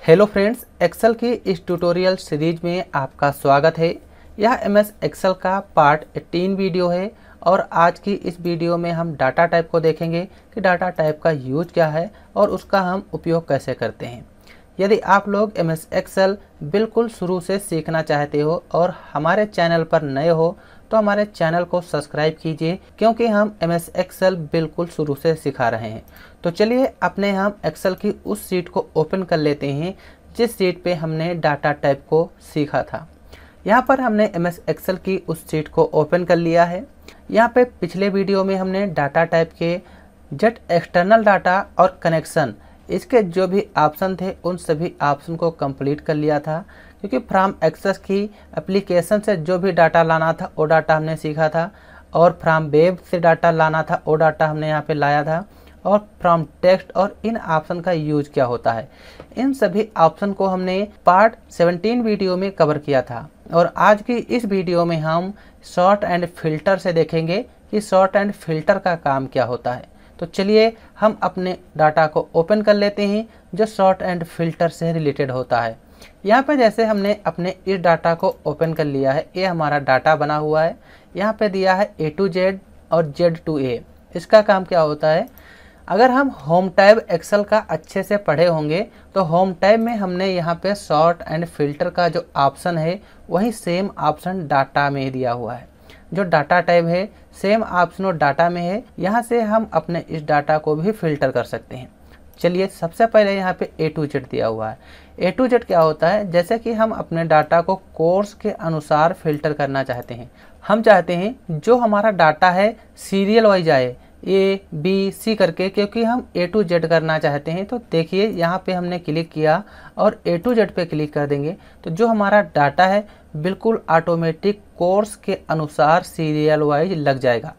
Hello friends, Excel की इस tutorial series में आपका स्वागत है। यह एमएस एक्सेल का पार्ट 18 वीडियो है और आज की इस वीडियो में हम डाटा टाइप को देखेंगे कि डाटा टाइप का यूज क्या है और उसका हम उपयोग कैसे करते हैं। यदि आप लोग एमएस एक्सेल बिल्कुल शुरू से सीखना चाहते हो और हमारे चैनल पर नए हो तो हमारे चैनल को सब्सक्राइब कीजिए, क्योंकि हम एमएस एक्सेल बिल्कुल शुरू से सिखा रहे हैं। तो चलिए अपने हम एक्सेल की उस शीट को ओपन कर लेते हैं जिस शीट पे हमने डाटा टाइप को सीखा था। यहाँ पर हमने एमएस एक्सेल की उस शीट को ओपन कर लिया है। यहाँ पे पिछले वीडियो में हमने डाटा टाइप के जेट एक्सटर्नल डाटा और कनेक्शन इसके जो भी ऑप्शन थे उन सभी ऑप्शन को कंप्लीट कर लिया था, क्योंकि फ्रॉम एक्सेस की एप्लीकेशन से जो भी डाटा लाना था वो डाटा हमने सीखा था और फ्रॉम वेब से डाटा लाना था वो डाटा हमने यहाँ पे लाया था और फ्रॉम टेक्स्ट और इन ऑप्शन का यूज क्या होता है, इन सभी ऑप्शन को हमने पार्ट 17 वीडियो में कवर किया था। और आज की इस वीडियो में हम सॉर्ट एंड फिल्टर से देखेंगे कि सॉर्ट एंड फिल्टर का काम क्या होता है। तो चलिए हम अपने डाटा को ओपन कर लेते हैं जो सॉर्ट एंड फिल्टर से रिलेटेड होता है। यहाँ पे जैसे हमने अपने इस डाटा को ओपन कर लिया है, ये हमारा डाटा बना हुआ है। यहाँ पे दिया है A to Z और Z to A। इसका काम क्या होता है, अगर हम होम टैब एक्सेल का अच्छे से पढ़े होंगे तो होम टैब में हमने यहाँ पे सॉर्ट एंड फिल्टर का जो ऑप्शन है वही सेम ऑप्शन डाटा में दिया हुआ है। जो डाटा टाइप है सेम ऑप्शन और डाटा में है। यहाँ से हम अपने इस डाटा को भी फिल्टर कर सकते हैं। चलिए सबसे पहले यहाँ पे A to Z दिया हुआ है। A to Z क्या होता है, जैसे कि हम अपने डाटा को कोर्स के अनुसार फिल्टर करना चाहते हैं। हम चाहते हैं जो हमारा डाटा है सीरियल वाइज आए, A B C करके, क्योंकि हम A to Z करना चाहते हैं। तो देखिए यहाँ पे हमने क्लिक किया और A to Z पे क्लिक कर देंगे तो जो हमारा डाटा है बिल्कुल ऑटोमेटिक कोर्स के अनुसार सीरियल वाइज लग जाएगा।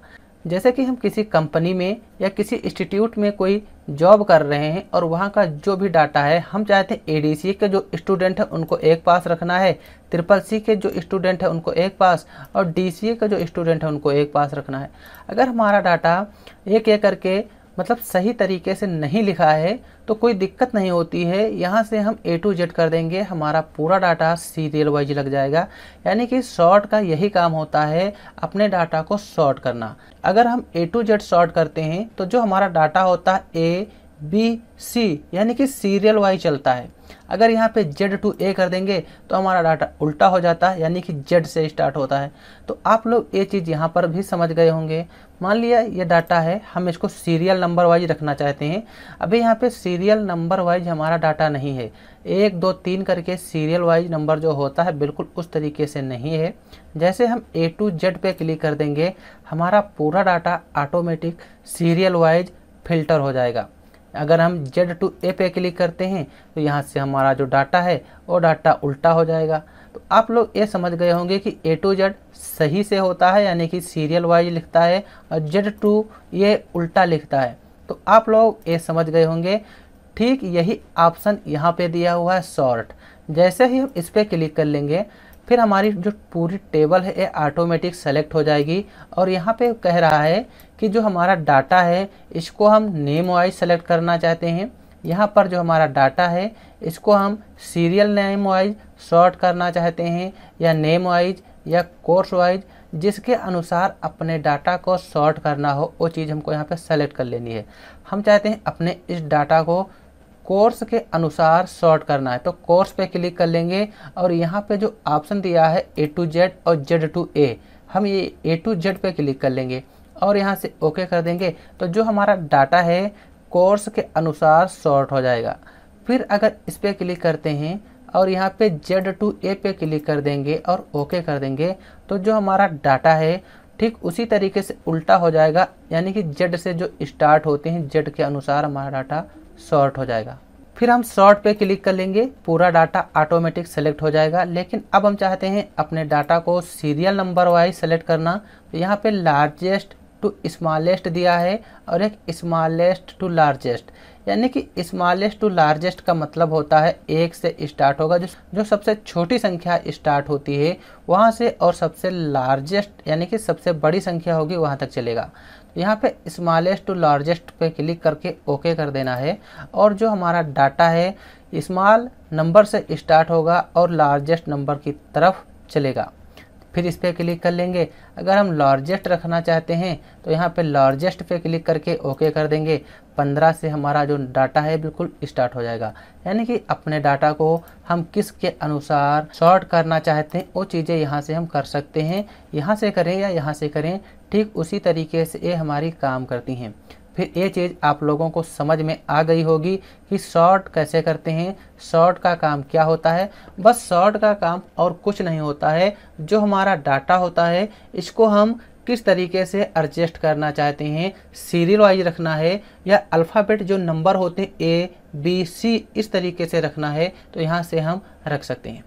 जैसे कि हम किसी कंपनी में या किसी इंस्टीट्यूट में कोई जॉब कर रहे हैं और वहाँ का जो भी डाटा है हम चाहते हैं ADC के जो स्टूडेंट है उनको एक पास रखना है, CCC के जो स्टूडेंट है उनको एक पास और DCA के जो स्टूडेंट है उनको एक पास रखना है। अगर हमारा डाटा एक एक करके मतलब सही तरीके से नहीं लिखा है तो कोई दिक्कत नहीं होती है। यहाँ से हम A to Z कर देंगे, हमारा पूरा डाटा सीरियल वाइज लग जाएगा। यानी कि सॉर्ट का यही काम होता है, अपने डाटा को सॉर्ट करना। अगर हम A to Z सॉर्ट करते हैं तो जो हमारा डाटा होता है A B C यानी कि सीरियल वाइज चलता है। अगर यहाँ पे Z to A कर देंगे तो हमारा डाटा उल्टा हो जाता है, यानी कि Z से स्टार्ट होता है। तो आप लोग ये चीज़ यहाँ पर भी समझ गए होंगे। मान लिया ये डाटा है, हम इसको सीरियल नंबर वाइज रखना चाहते हैं। अभी यहाँ पे सीरियल नंबर वाइज हमारा डाटा नहीं है, 1 2 3 करके सीरियल वाइज नंबर जो होता है बिल्कुल उस तरीके से नहीं है। जैसे हम A to Z पे क्लिक कर देंगे हमारा पूरा data automatic serial wise filter हो जाएगा। अगर हम Z to A पे क्लिक करते हैं तो यहाँ से हमारा जो डाटा है वो डाटा उल्टा हो जाएगा। तो आप लोग ये समझ गए होंगे कि A to Z सही से होता है, यानी कि सीरियल वाइज लिखता है, और Z to ये उल्टा लिखता है। तो आप लोग ये समझ गए होंगे। ठीक यही ऑप्शन यहाँ पे दिया हुआ है सॉर्ट। जैसे ही हम इस पर क्लिक कर लेंगे फिर हमारी जो पूरी टेबल है ये ऑटोमेटिक सेलेक्ट हो जाएगी। और यहाँ पे कह रहा है कि जो हमारा डाटा है इसको हम नेम वाइज सेलेक्ट करना चाहते हैं। यहाँ पर जो हमारा डाटा है इसको हम सीरियल नेम वाइज सॉर्ट करना चाहते हैं या नेम वाइज या कोर्स वाइज, जिसके अनुसार अपने डाटा को सॉर्ट करना हो वो चीज़ हमको यहाँ पे सेलेक्ट कर लेनी है। हम चाहते हैं अपने इस डाटा को कोर्स के अनुसार सॉर्ट करना है तो कोर्स पे क्लिक कर लेंगे और यहाँ पे जो ऑप्शन दिया है A to Z और Z to A, हम ये A to Z पे क्लिक कर लेंगे और यहाँ से ओके कर देंगे तो जो हमारा डाटा है कोर्स के अनुसार सॉर्ट हो जाएगा। फिर अगर इस पर क्लिक करते हैं और यहाँ पे Z to A पे क्लिक कर देंगे और ओके कर देंगे तो जो हमारा डाटा है ठीक उसी तरीके से उल्टा हो जाएगा, यानी कि Z से जो स्टार्ट होते हैं Z के अनुसार हमारा डाटा सॉर्ट हो जाएगा। फिर हम सॉर्ट पे क्लिक कर लेंगे, पूरा डाटा ऑटोमेटिक सेलेक्ट हो जाएगा। लेकिन अब हम चाहते हैं अपने डाटा को सीरियल नंबर वाइज सेलेक्ट करना, तो यहाँ पे लार्जेस्ट टू स्मॉलेस्ट दिया है और एक स्मॉलेस्ट टू लार्जेस्ट, यानी कि स्मॉलेस्ट टू लार्जेस्ट का मतलब होता है एक से स्टार्ट होगा, जो सबसे छोटी संख्या स्टार्ट होती है वहाँ से, और सबसे लार्जेस्ट यानी कि सबसे बड़ी संख्या होगी वहाँ तक चलेगा। यहाँ पे स्मॉलेस्ट टू लार्जेस्ट पे क्लिक करके ओके कर देना है, और जो हमारा डाटा है स्मॉल नंबर से स्टार्ट होगा और लार्जेस्ट नंबर की तरफ चलेगा। फिर इस पर क्लिक कर लेंगे। अगर हम लार्जेस्ट रखना चाहते हैं तो यहाँ पे लार्जेस्ट पे क्लिक करके ओके कर देंगे। 15 से हमारा जो डाटा है बिल्कुल स्टार्ट हो जाएगा, यानी कि अपने डाटा को हम किसके अनुसार सॉर्ट करना चाहते हैं वो चीज़ें यहाँ से हम कर सकते हैं। यहाँ से करें या यहाँ से करें, ठीक उसी तरीके से ये हमारी काम करती हैं। फिर ये चीज़ आप लोगों को समझ में आ गई होगी कि सॉर्ट कैसे करते हैं, सॉर्ट का काम क्या होता है। बस सॉर्ट का काम और कुछ नहीं होता है, जो हमारा डाटा होता है इसको हम किस तरीके से एडजस्ट करना चाहते हैं, सीरियल वाइज रखना है या अल्फ़ाबेट जो नंबर होते हैं ए बी सी इस तरीके से रखना है, तो यहाँ से हम रख सकते हैं।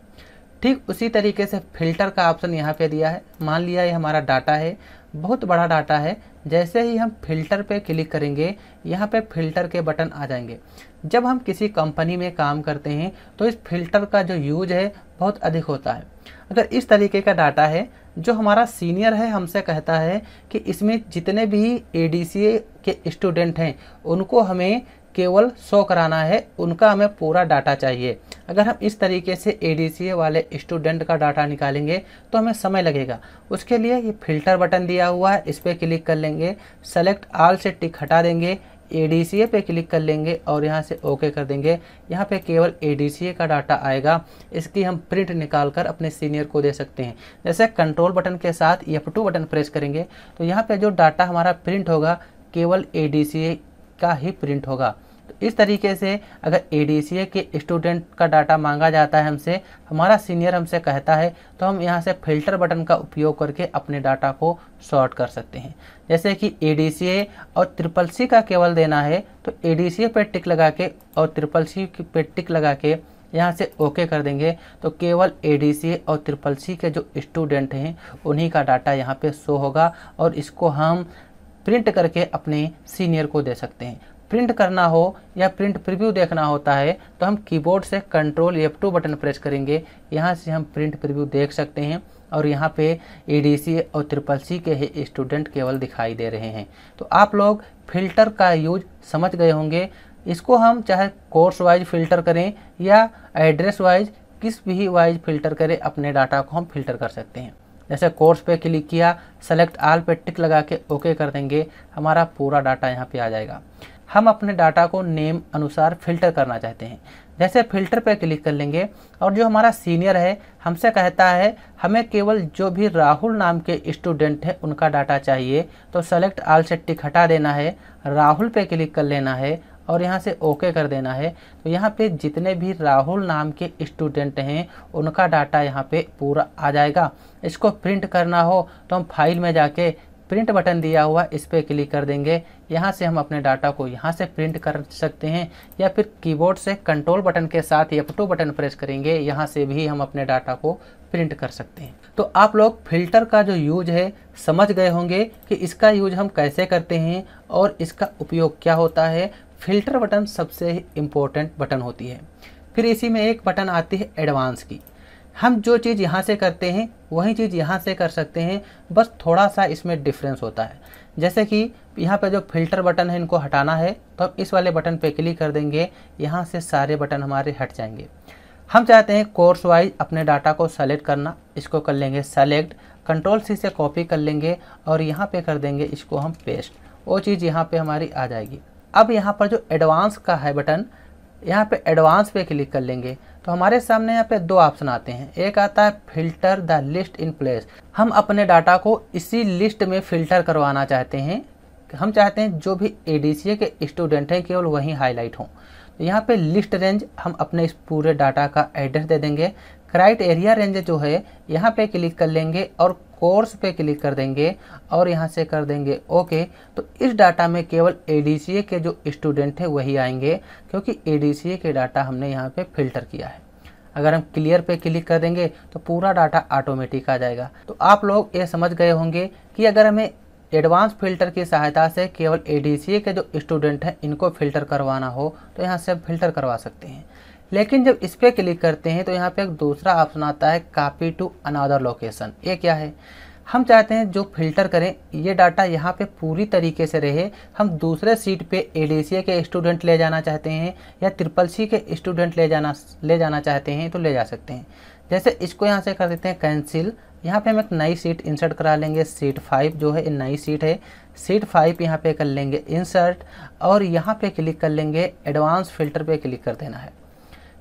ठीक उसी तरीके से फिल्टर का ऑप्शन यहाँ पे दिया है। मान लिया ये हमारा डाटा है, बहुत बड़ा डाटा है। जैसे ही हम फिल्टर पे क्लिक करेंगे यहाँ पे फिल्टर के बटन आ जाएंगे। जब हम किसी कंपनी में काम करते हैं तो इस फिल्टर का जो यूज है बहुत अधिक होता है। अगर इस तरीके का डाटा है, जो हमारा सीनियर है हमसे कहता है कि इसमें जितने भी ADCA के स्टूडेंट हैं उनको हमें केवल 100 कराना है, उनका हमें पूरा डाटा चाहिए। अगर हम इस तरीके से ADCA वाले स्टूडेंट का डाटा निकालेंगे तो हमें समय लगेगा। उसके लिए ये फिल्टर बटन दिया हुआ है, इस पर क्लिक कर लेंगे, सेलेक्ट ऑल से टिक हटा देंगे, ADCA पे क्लिक कर लेंगे और यहाँ से ओके कर देंगे। यहाँ पे केवल ADCA का डाटा आएगा, इसकी हम प्रिंट निकाल कर अपने सीनियर को दे सकते हैं। जैसे कंट्रोल बटन के साथ F2 बटन प्रेस करेंगे तो यहाँ पे जो डाटा हमारा प्रिंट होगा केवल ADCA का ही प्रिंट होगा। तो इस तरीके से अगर ADCA के स्टूडेंट का डाटा मांगा जाता है हमसे, हमारा सीनियर हमसे कहता है, तो हम यहाँ से फिल्टर बटन का उपयोग करके अपने डाटा को सॉर्ट कर सकते हैं। जैसे कि ADCA और CCC का केवल देना है तो ADCA पे टिक लगा के और CCC पे टिक लगा के यहाँ से ओके कर देंगे, तो केवल ADCA और CCC के जो स्टूडेंट हैं उन्हीं का डाटा यहाँ पे शो होगा और इसको हम प्रिंट करके अपने सीनियर को दे सकते हैं। प्रिंट करना हो या प्रिंट प्रीव्यू देखना होता है तो हम कीबोर्ड से कंट्रोल F2 बटन प्रेस करेंगे, यहाँ से हम प्रिंट प्रीव्यू देख सकते हैं और यहाँ पे ADCA और CCC के स्टूडेंट केवल दिखाई दे रहे हैं। तो आप लोग फिल्टर का यूज समझ गए होंगे। इसको हम चाहे कोर्स वाइज फ़िल्टर करें या एड्रेस वाइज, किस भी वाइज फ़िल्टर करें, अपने डाटा को हम फिल्टर कर सकते हैं। जैसे कोर्स पे क्लिक किया, सेलेक्ट ऑल पे टिक लगा के ओके कर देंगे, हमारा पूरा डाटा यहाँ पे आ जाएगा। हम अपने डाटा को नेम अनुसार फ़िल्टर करना चाहते हैं, जैसे फ़िल्टर पे क्लिक कर लेंगे और जो हमारा सीनियर है हमसे कहता है हमें केवल जो भी राहुल नाम के स्टूडेंट हैं उनका डाटा चाहिए, तो सेलेक्ट ऑल से टिक हटा देना है, राहुल पे क्लिक कर लेना है और यहाँ से ओके कर देना है। तो यहाँ पे जितने भी राहुल नाम के स्टूडेंट हैं उनका डाटा यहाँ पे पूरा आ जाएगा। इसको प्रिंट करना हो तो हम फाइल में जाके प्रिंट बटन दिया हुआ इस पर क्लिक कर देंगे, यहाँ से हम अपने डाटा को यहाँ से प्रिंट कर सकते हैं या फिर कीबोर्ड से कंट्रोल बटन के साथ F2 बटन प्रेस करेंगे, यहाँ से भी हम अपने डाटा को प्रिंट कर सकते हैं। तो आप लोग फिल्टर का जो यूज है समझ गए होंगे कि इसका यूज हम कैसे करते हैं और इसका उपयोग क्या होता है। फिल्टर बटन सबसे इम्पोर्टेंट बटन होती है। फिर इसी में एक बटन आती है एडवांस की। हम जो चीज़ यहाँ से करते हैं वही चीज़ यहाँ से कर सकते हैं, बस थोड़ा सा इसमें डिफरेंस होता है। जैसे कि यहाँ पे जो फिल्टर बटन है इनको हटाना है तो हम इस वाले बटन पे क्लिक कर देंगे, यहाँ से सारे बटन हमारे हट जाएंगे। हम चाहते हैं कोर्स वाइज अपने डाटा को सेलेक्ट करना, इसको कर लेंगे सेलेक्ट, कंट्रोल C से कॉपी कर लेंगे और यहाँ पे कर देंगे इसको हम पेस्ट, वो चीज़ यहाँ पे हमारी आ जाएगी। अब यहाँ पर जो एडवांस का है बटन, यहाँ पे एडवांस पे क्लिक कर लेंगे तो हमारे सामने यहाँ पे दो ऑप्शन आते हैं। एक आता है filter the list in place, हम अपने डाटा को इसी लिस्ट में फ़िल्टर करवाना चाहते हैं। हम चाहते हैं जो भी ADCA के स्टूडेंट हैं केवल वहीं हाईलाइट हों। तो यहाँ पे लिस्ट रेंज हम अपने इस पूरे डाटा का एड्रेस दे देंगे। क्राइटेरिया रेंज जो है यहाँ पे क्लिक कर लेंगे और कोर्स पे क्लिक कर देंगे और यहाँ से कर देंगे ओके। तो इस डाटा में केवल ADCA के जो स्टूडेंट हैं वही आएंगे, क्योंकि ADCA के डाटा हमने यहाँ पे फिल्टर किया है। अगर हम क्लियर पे क्लिक कर देंगे तो पूरा डाटा ऑटोमेटिक आ जाएगा। तो आप लोग ये समझ गए होंगे कि अगर हमें एडवांस फिल्टर की सहायता से केवल ADCA के जो स्टूडेंट हैं इनको फ़िल्टर करवाना हो तो यहाँ से आप फ़िल्टर करवा सकते हैं। लेकिन जब इस पर क्लिक करते हैं तो यहाँ पे एक दूसरा ऑप्शन आता है, कॉपी टू अनदर लोकेशन। ये क्या है? हम चाहते हैं जो फिल्टर करें ये डाटा यहाँ पे पूरी तरीके से रहे, हम दूसरे सीट पे ADCA के स्टूडेंट ले जाना चाहते हैं या CCC के स्टूडेंट ले जाना चाहते हैं तो ले जा सकते हैं। जैसे इसको यहाँ से कर देते हैं कैंसिल। यहाँ पे हम एक नई सीट इंसर्ट करा लेंगे, सीट 5 जो है नई सीट है, सीट 5 यहाँ पे कर लेंगे इंसर्ट और यहाँ पे क्लिक कर लेंगे, एडवांस फिल्टर पे क्लिक कर देना है।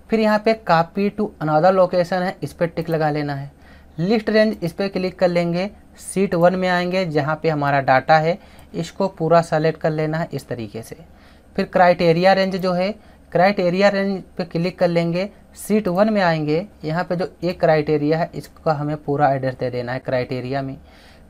फिर यहाँ पे कॉपी टू अनदर लोकेशन है, इस पर टिक लगा लेना है। लिस्ट रेंज इस पर क्लिक कर लेंगे, सीट 1 में आएंगे जहाँ पे हमारा डाटा है, इसको पूरा सेलेक्ट कर लेना है इस तरीके से। फिर क्राइटेरिया रेंज जो है, क्राइटेरिया रेंज पे क्लिक कर लेंगे, सीट 1 में आएंगे, यहाँ पे जो एक क्राइटेरिया है इसका हमें पूरा एड्रेस दे देना है क्राइटेरिया में।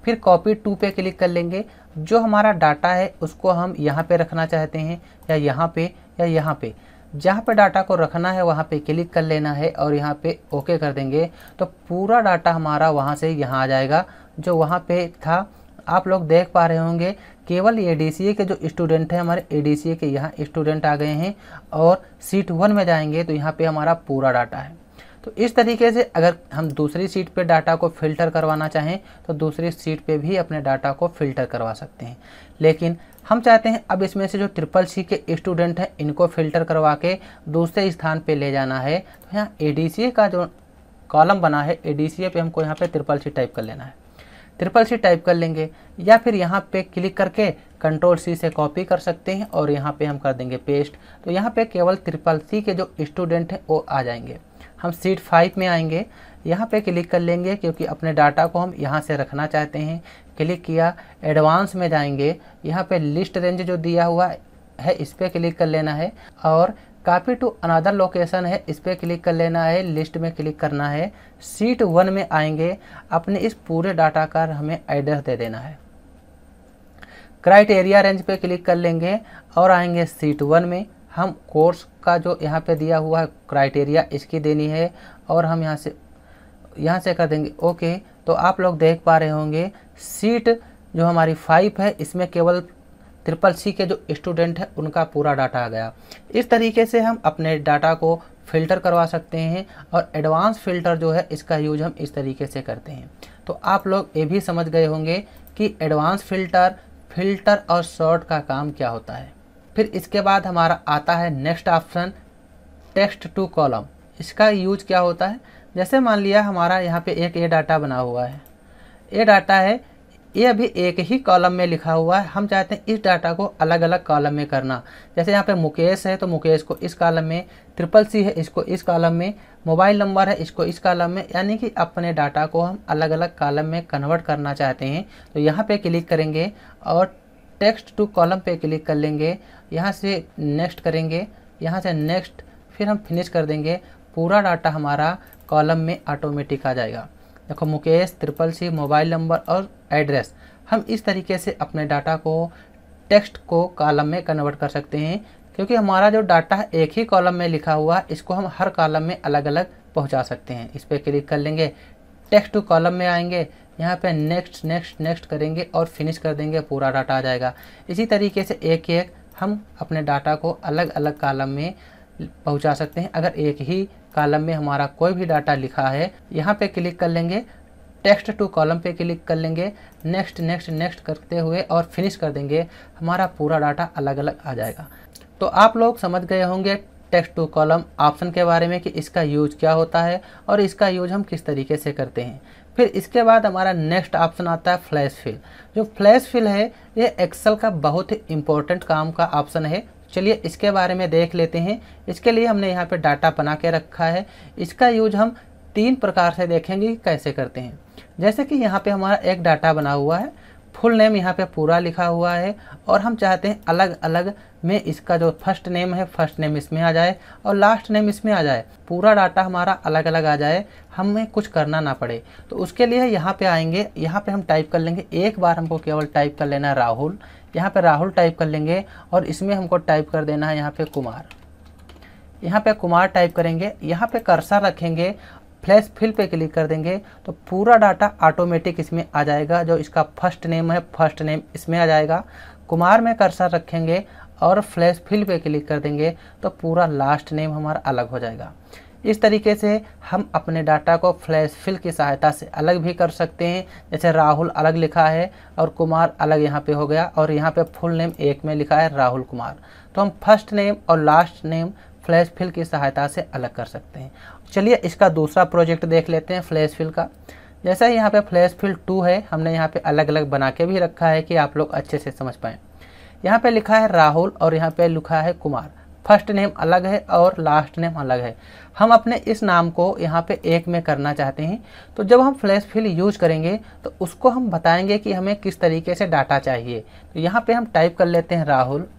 फिर कॉपी टू पे क्लिक कर लेंगे, जो हमारा डाटा है उसको हम यहाँ पे रखना चाहते हैं या यहाँ पे या यहाँ पे, जहाँ पे डाटा को रखना है वहाँ पे क्लिक कर लेना है और यहाँ पे ओके कर देंगे तो पूरा डाटा हमारा वहाँ से यहाँ आ जाएगा जो वहाँ पे था। आप लोग देख पा रहे होंगे केवल ADCA के जो स्टूडेंट हैं हमारे ADCA के यहाँ स्टूडेंट आ गए हैं और सीट 1 में जाएंगे तो यहाँ पे हमारा पूरा डाटा है। तो इस तरीके से अगर हम दूसरी सीट पे डाटा को फ़िल्टर करवाना चाहें तो दूसरी सीट पे भी अपने डाटा को फ़िल्टर करवा सकते हैं। लेकिन हम चाहते हैं अब इसमें से जो CCC के स्टूडेंट हैं इनको फ़िल्टर करवा के दूसरे स्थान पे ले जाना है। तो यहाँ ADCA का जो कॉलम बना है ADCA पे हमको यहाँ पे CCC टाइप कर लेना है, CCC टाइप कर लेंगे या फिर यहाँ पे क्लिक करके Ctrl+C से कॉपी कर सकते हैं और यहाँ पे हम कर देंगे पेस्ट। तो यहाँ पे केवल CCC के जो स्टूडेंट हैं वो आ जाएंगे। हम सीट 5 में आएंगे, यहाँ पे क्लिक कर लेंगे क्योंकि अपने डाटा को हम यहाँ से रखना चाहते हैं। क्लिक किया, एडवांस में जाएंगे, यहाँ पे लिस्ट रेंज जो दिया हुआ है इस पर क्लिक कर लेना है और कॉपी टू अनदर लोकेशन है इस पर क्लिक कर लेना है, लिस्ट में क्लिक करना है। सीट 1 में आएंगे, अपने इस पूरे डाटा का हमें एड्रेस दे देना है। क्राइटेरिया रेंज पे क्लिक कर लेंगे और आएंगे सीट 1 में, हम कोर्स का जो यहाँ पे दिया हुआ है क्राइटेरिया इसकी देनी है और हम यहाँ से कर देंगे ओके। तो आप लोग देख पा रहे होंगे सीट जो हमारी 5 है इसमें केवल CCC के जो स्टूडेंट हैं उनका पूरा डाटा आ गया। इस तरीके से हम अपने डाटा को फ़िल्टर करवा सकते हैं और एडवांस फ़िल्टर जो है इसका यूज हम इस तरीके से करते हैं। तो आप लोग ये भी समझ गए होंगे कि एडवांस फ़िल्टर और सॉर्ट का काम क्या होता है। फिर इसके बाद हमारा आता है next option, text to column. इसका यूज क्या होता है? जैसे मान लिया हमारा यहाँ पे एक ये डाटा बना हुआ है, ये डाटा है, ये अभी एक ही कॉलम में लिखा हुआ है। हम चाहते हैं इस डाटा को अलग अलग कॉलम में करना। जैसे यहाँ पे मुकेश है तो मुकेश को इस कॉलम में, CCC है इसको इस कॉलम में, मोबाइल नंबर है इसको इस कॉलम में, यानी कि अपने डाटा को हम अलग अलग कॉलम में कन्वर्ट करना चाहते हैं। तो यहाँ पे क्लिक करेंगे और टेक्स्ट टू कॉलम पे क्लिक कर लेंगे, यहाँ से नेक्स्ट करेंगे, यहाँ से नेक्स्ट, फिर हम फिनिश कर देंगे। पूरा डाटा हमारा कॉलम में ऑटोमेटिक आ जाएगा। देखो मुकेश, CCC, मोबाइल नंबर और एड्रेस, हम इस तरीके से अपने डाटा को टेक्स्ट को कॉलम में कन्वर्ट कर सकते हैं क्योंकि हमारा जो डाटा है एक ही कॉलम में लिखा हुआ है, इसको हम हर कॉलम में अलग अलग पहुंचा सकते हैं। इस पर क्लिक कर लेंगे, टेक्स्ट टू कॉलम में आएंगे, यहाँ पे नेक्स्ट नेक्स्ट नेक्स्ट करेंगे और फिनिश कर देंगे, पूरा डाटा आ जाएगा। इसी तरीके से एक एक हम अपने डाटा को अलग अलग कॉलम में पहुंचा सकते हैं। अगर एक ही कॉलम में हमारा कोई भी डाटा लिखा है, यहाँ पे क्लिक कर लेंगे, टेक्स्ट टू कॉलम पे क्लिक कर लेंगे, नेक्स्ट नेक्स्ट नेक्स्ट करते हुए और फिनिश कर देंगे, हमारा पूरा डाटा अलग अलग आ जाएगा। तो आप लोग समझ गए होंगे टेक्स्ट टू कॉलम ऑप्शन के बारे में कि इसका यूज क्या होता है और इसका यूज हम किस तरीके से करते हैं। फिर इसके बाद हमारा नेक्स्ट ऑप्शन आता है फ्लैश फिल। जो फ्लैश फिल है ये एक्सेल का बहुत ही इम्पोर्टेंट काम का ऑप्शन है। चलिए इसके बारे में देख लेते हैं। इसके लिए हमने यहाँ पे डाटा बना के रखा है। इसका यूज हम 3 प्रकार से देखेंगे कैसे करते हैं। जैसे कि यहाँ पे हमारा एक डाटा बना हुआ है, फुल नेम यहाँ पे पूरा लिखा हुआ है और हम चाहते हैं अलग अलग में इसका जो फर्स्ट नेम है, फर्स्ट नेम इसमें आ जाए और लास्ट नेम इसमें आ जाए, पूरा डाटा हमारा अलग अलग आ जाए, हमें कुछ करना ना पड़े। तो उसके लिए यहाँ पे आएंगे, यहाँ पे हम टाइप कर लेंगे, एक बार हमको केवल टाइप कर लेना है राहुल, यहाँ पे राहुल टाइप कर लेंगे और इसमें हमको टाइप कर देना है यहाँ पे कुमार। यहाँ पे कुमार टाइप करेंगे, यहाँ पे कर्सर रखेंगे, फ्लैश फिल पे क्लिक कर देंगे तो पूरा डाटा ऑटोमेटिक इसमें आ जाएगा। जो इसका फर्स्ट नेम है, फर्स्ट नेम इसमें आ जाएगा। कुमार में कर्सर रखेंगे और फ्लैश फिल पे क्लिक कर देंगे तो पूरा लास्ट नेम हमारा अलग हो जाएगा। इस तरीके से हम अपने डाटा को फ्लैश फिल की सहायता से अलग भी कर सकते हैं। जैसे राहुल अलग लिखा है और कुमार अलग यहाँ पे हो गया, और यहाँ पे फुल नेम एक में लिखा है राहुल कुमार, तो हम फर्स्ट नेम और लास्ट नेम फ्लैश फिल की सहायता से अलग कर सकते हैं। चलिए इसका दूसरा प्रोजेक्ट देख लेते हैं फ्लैश फिल का। जैसे यहाँ पे फ्लैश फिल 2 है, हमने यहाँ पे अलग अलग बना के भी रखा है कि आप लोग अच्छे से समझ पाएँ। यहाँ पे लिखा है राहुल और यहाँ पे लिखा है कुमार, फर्स्ट नेम अलग है और लास्ट नेम अलग है। हम अपने इस नाम को यहाँ पे एक में करना चाहते हैं, तो जब हम फ्लैश फिल यूज करेंगे तो उसको हम बताएंगे कि हमें किस तरीके से डाटा चाहिए। तो यहाँ पे हम टाइप कर लेते हैं राहुल